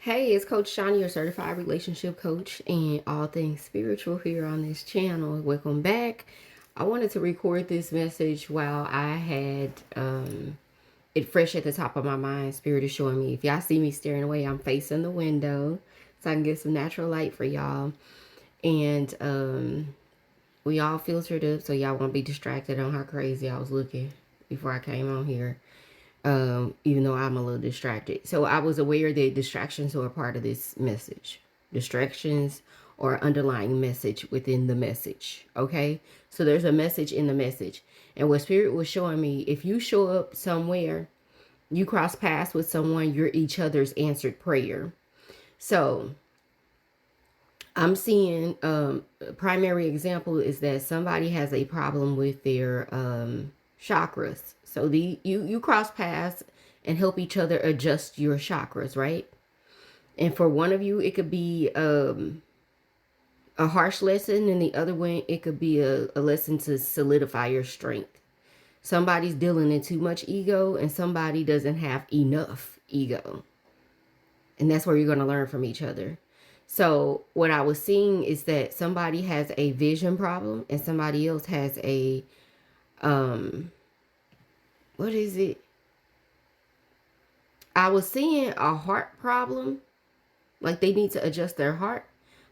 Hey, it's Coach Shawnee, your certified relationship coach and all things spiritual here on this channel. Welcome back. I wanted to record this message while I had it fresh at the top of my mind. Spirit is showing me. If y'all see me staring away, I'm facing the window so I can get some natural light for y'all. And we all filtered up so y'all won't be distracted on how crazy I was looking before I came on here. Even though I'm a little distracted. So I was aware that distractions are a part of this message. Distractions or underlying message within the message. Okay. So there's a message in the message. And what Spirit was showing me, if you show up somewhere, you cross paths with someone, you're each other's answered prayer. So I'm seeing a primary example is that somebody has a problem with their chakras. So you cross paths and help each other adjust your chakras, right? And for one of you, it could be a harsh lesson, and the other one, it could be a lesson to solidify your strength. Somebody's dealing in too much ego, and somebody doesn't have enough ego. And that's where you're going to learn from each other. So what I was seeing is that somebody has a vision problem and somebody else has a what is it? I was seeing a heart problem, like they need to adjust their heart,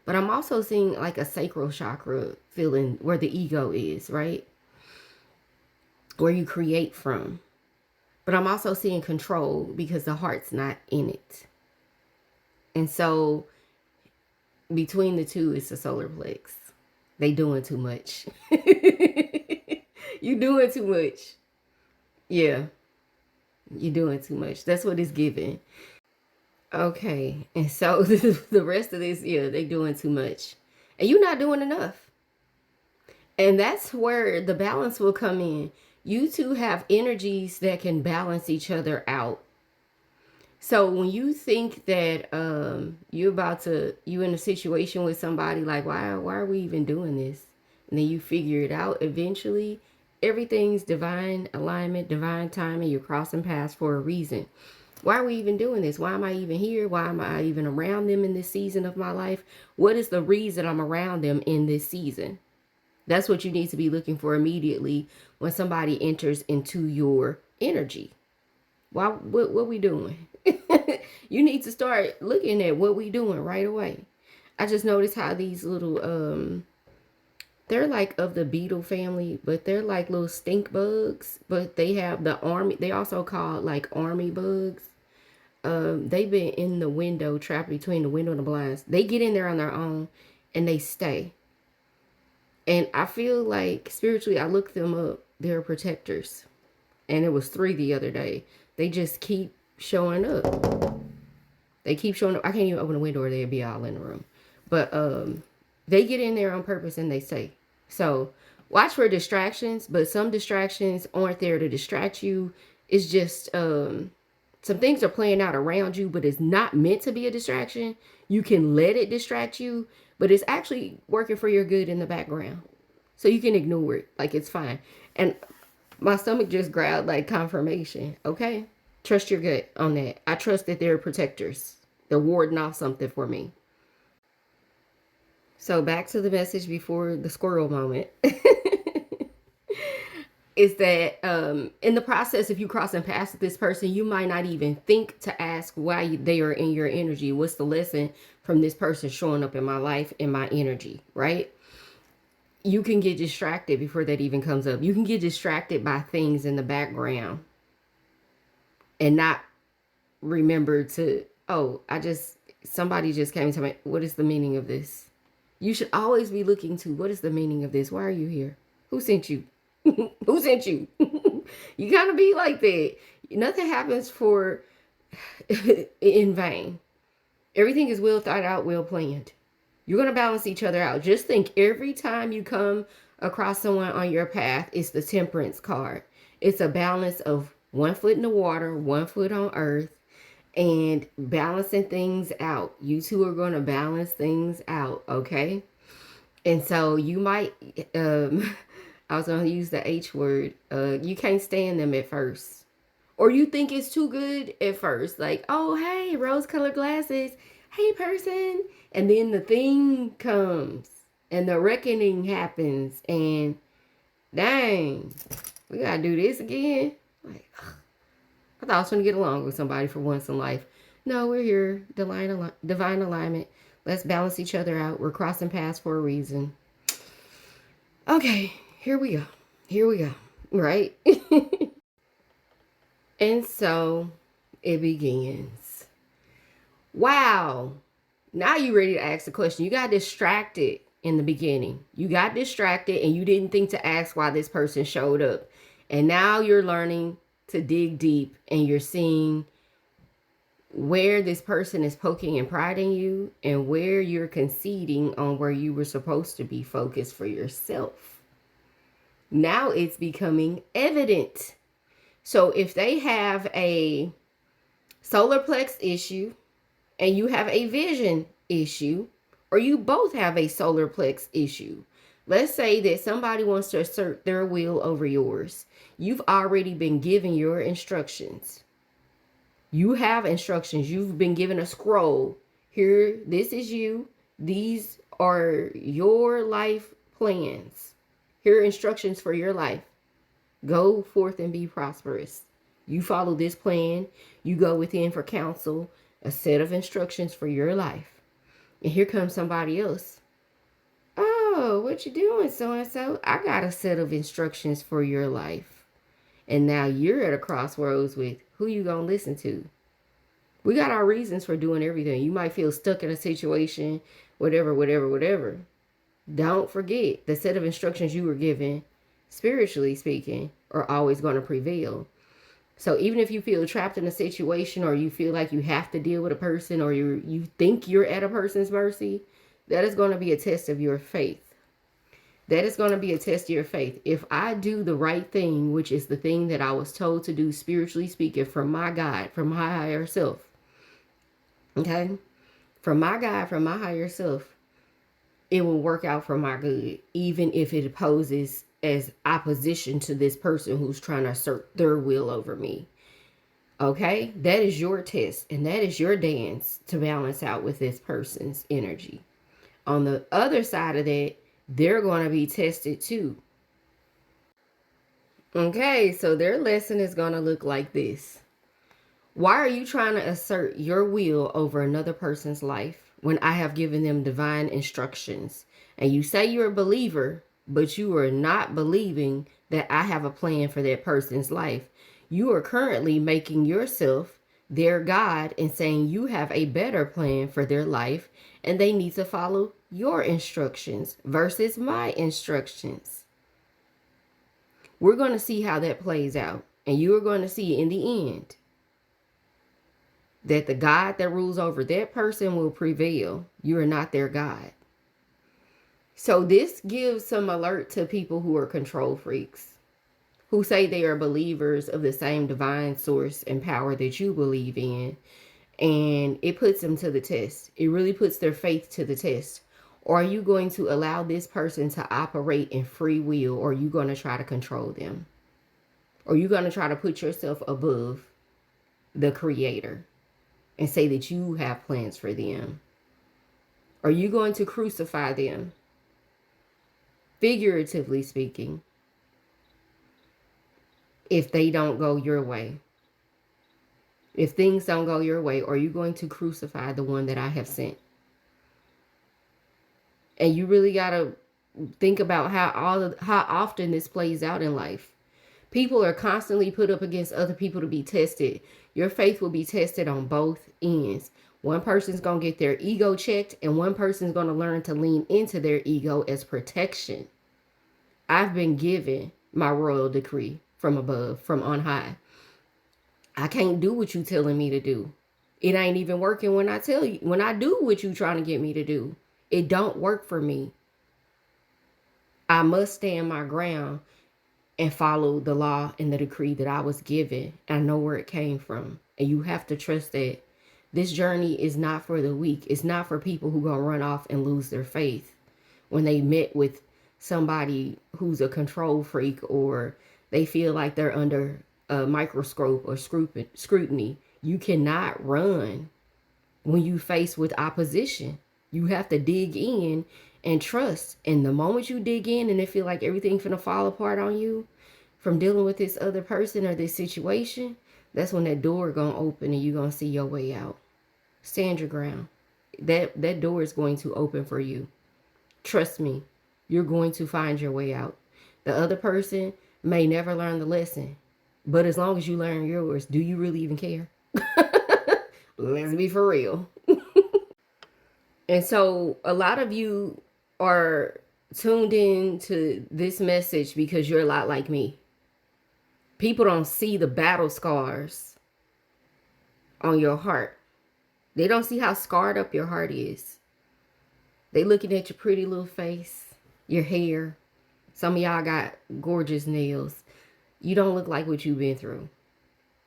but I'm also seeing like a sacral chakra feeling where the ego is, right? Where you create from. But I'm also seeing control because the heart's not in it. And so between the two is the solar plex. They doing too much. You doing too much. Yeah, you doing too much. That's what it's giving. Okay, and so the rest of this, yeah, they doing too much, and you're not doing enough. And that's where the balance will come in. You two have energies that can balance each other out. So when you think that you in a situation with somebody like why are we even doing this? And then you figure it out eventually, everything's divine alignment, divine timing, you're crossing paths for a reason. Why are we even doing this? Why am I even here? Why am I even around them in this season of my life? What is the reason I'm around them in this season? That's what you need to be looking for immediately when somebody enters into your energy. Why? What we doing? You need to start looking at what we doing right away. I just noticed how these little they're like of the beetle family, but they're like little stink bugs. But they have the army. They also called like army bugs. They've been in the window, trapped between the window and the blinds. They get in there on their own, and they stay. And I feel like spiritually, I looked them up. They're protectors, and it was 3 the other day. They just keep showing up. They keep showing up. I can't even open the window or they'd be all in the room. But they get in there on purpose and they stay. So watch for distractions, but some distractions aren't there to distract you. It's just some things are playing out around you, but it's not meant to be a distraction. You can let it distract you, but it's actually working for your good in the background. So you can ignore it. Like it's fine. And my stomach just growled like confirmation. Okay? Trust your gut on that. I trust that they're protectors. They're warding off something for me. So back to the message before the squirrel moment. Is that in the process, if you crossing paths with this person, you might not even think to ask why they are in your energy. What's the lesson from this person showing up in my life, in my energy, right? You can get distracted before that even comes up. You can get distracted by things in the background and not remember to, oh, somebody just came to me. What is the meaning of this? You should always be looking to, what is the meaning of this? Why are you here? Who sent you? Who sent you? You gotta be like that. Nothing happens for in vain. Everything is well thought out, well planned. You're gonna balance each other out. Just think every time you come across someone on your path, it's the temperance card. It's a balance of 1 foot in the water, 1 foot on earth, and balancing things out. You two are going to balance things out, okay? And so you might, I was going to use the H word. You can't stand them at first, Or you think it's too good at first. Like, oh, hey, rose-colored glasses. Hey, person. And then the thing comes and the reckoning happens. And dang, we got to do this again. Like, I thought I was going to get along with somebody for once in life. No, we're here. Divine alignment. Let's balance each other out. We're crossing paths for a reason. Okay, here we go. Here we go. Right? And so it begins. Wow. Now you're ready to ask the question. You got distracted in the beginning. You got distracted and you didn't think to ask why this person showed up. And now you're learning to dig deep and you're seeing where this person is poking and prodding you and where you're conceding on where you were supposed to be focused for yourself. Now it's becoming evident. So if they have a solar plex issue and you have a vision issue, or you both have a solar plex issue, let's say that somebody wants to assert their will over yours. You've already been given your instructions. You have instructions. You've been given a scroll. Here, this is you. These are your life plans. Here are instructions for your life. Go forth and be prosperous. You follow this plan. You go within for counsel, a set of instructions for your life. And here comes somebody else. Oh, what you doing, so-and-so? I got a set of instructions for your life. And now you're at a crossroads with who you gonna listen to. We got our reasons for doing everything. You might feel stuck in a situation, whatever. Don't forget the set of instructions you were given, spiritually speaking, are always going to prevail. So even if you feel trapped in a situation or you feel like you have to deal with a person or you think you're at a person's mercy, that is going to be a test of your faith. That is going to be a test of your faith. If I do the right thing, which is the thing that I was told to do, spiritually speaking, from my God, from my higher self, okay? From my God, from my higher self, it will work out for my good, even if it opposes as opposition to this person who's trying to assert their will over me. Okay? That is your test, and that is your dance to balance out with this person's energy. On the other side of that, they're going to be tested too. Okay, so their lesson is going to look like this. Why are you trying to assert your will over another person's life when I have given them divine instructions? And you say you're a believer, but you are not believing that I have a plan for that person's life. You are currently making yourself their God and saying you have a better plan for their life and they need to follow your instructions versus my instructions. We're going to see how that plays out. And you are going to see in the end that the God that rules over that person will prevail. You are not their God. So this gives some alert to people who are control freaks, who say they are believers of the same divine source and power that you believe in. And it puts them to the test. It really puts their faith to the test. Or are you going to allow this person to operate in free will, or are you going to try to control them? Or are you going to try to put yourself above the creator and say that you have plans for them? Are you going to crucify them? Figuratively speaking, if they don't go your way. If things don't go your way, are you going to crucify the one that I have sent? And you really got to think about how often this plays out in life. People are constantly put up against other people to be tested. Your faith will be tested on both ends. One person's going to get their ego checked, and one person's going to learn to lean into their ego as protection. I've been given my royal decree from above, from on high. I can't do what you telling me to do. It ain't even working when I tell you, when I do what you trying to get me to do. It don't work for me. I must stand my ground and follow the law and the decree that I was given. I know where it came from. And you have to trust that this journey is not for the weak. It's not for people who gonna run off and lose their faith when they met with somebody who's a control freak, or they feel like they're under a microscope or scrutiny. You cannot run when you face with opposition. You have to dig in and trust. And the moment you dig in and it feel like everything's gonna fall apart on you from dealing with this other person or this situation, that's when that door gonna open and you're gonna see your way out. Stand your ground. That door is going to open for you. Trust me, you're going to find your way out. The other person may never learn the lesson, but as long as you learn yours, do you really even care? Let's be for real. And so a lot of you are tuned in to this message because you're a lot like me. People don't see the battle scars on your heart. They don't see how scarred up your heart is. They looking at your pretty little face, your hair. Some of y'all got gorgeous nails. You don't look like what you've been through.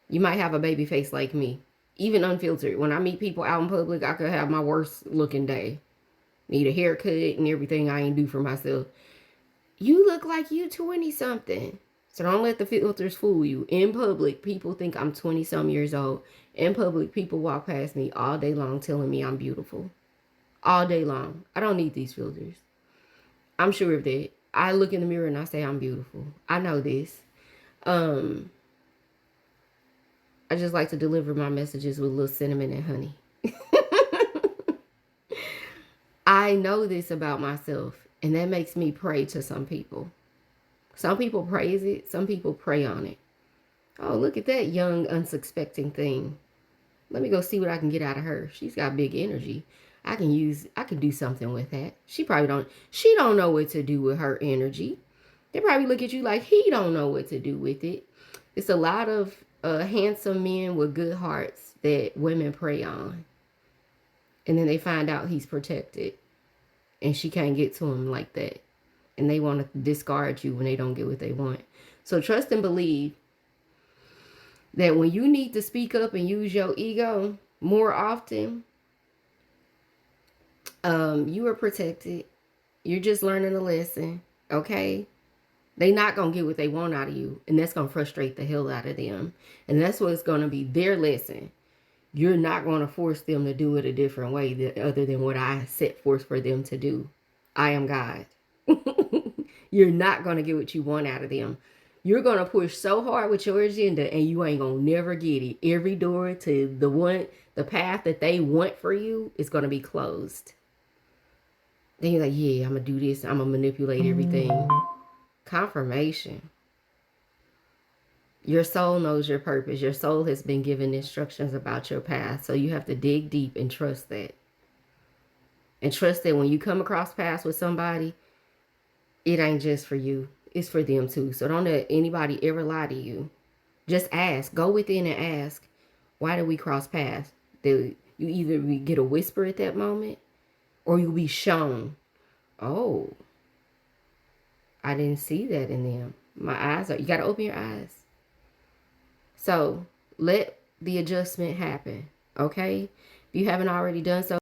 You might have a baby face like me. Even unfiltered. When I meet people out in public, I could have my worst looking day. Need a haircut and everything I ain't do for myself. You look like you 20 something. So don't let the filters fool you. In public, people think I'm 20 some years old. In public, people walk past me all day long telling me I'm beautiful. All day long. I don't need these filters. I'm sure of that. I look in the mirror and I say I'm beautiful. I know this. I just like to deliver my messages with a little cinnamon and honey. I know this about myself, and that makes me pray to some people. Some people praise it. Some people pray on it. Oh, look at that young, unsuspecting thing. Let me go see what I can get out of her. She's got big energy. I can do something with that. She don't know what to do with her energy. They probably look at you like he don't know what to do with it. It's a lot of handsome men with good hearts that women prey on. And then they find out he's protected. And she can't get to him like that. And they want to discard you when they don't get what they want. So trust and believe that when you need to speak up and use your ego more often, you are protected. You're just learning a lesson, okay? They not going to get what they want out of you. And that's going to frustrate the hell out of them. And that's what's going to be their lesson. You're not going to force them to do it a different way other than what I set forth for them to do. I am God. You're not going to get what you want out of them. You're going to push so hard with your agenda and you ain't going to never get it. Every door to the path that they want for you is going to be closed. Then you're like, yeah, I'm going to do this. I'm going to manipulate everything. Confirmation. Your soul knows your purpose. Your soul has been given instructions about your path. So you have to dig deep and trust that. And trust that when you come across paths with somebody, it ain't just for you. It's for them too. So don't let anybody ever lie to you. Just ask. Go within and ask, why did we cross paths? You either get a whisper at that moment or you'll be shown, oh, I didn't see that in them. You got to open your eyes. So let the adjustment happen, okay? If you haven't already done so,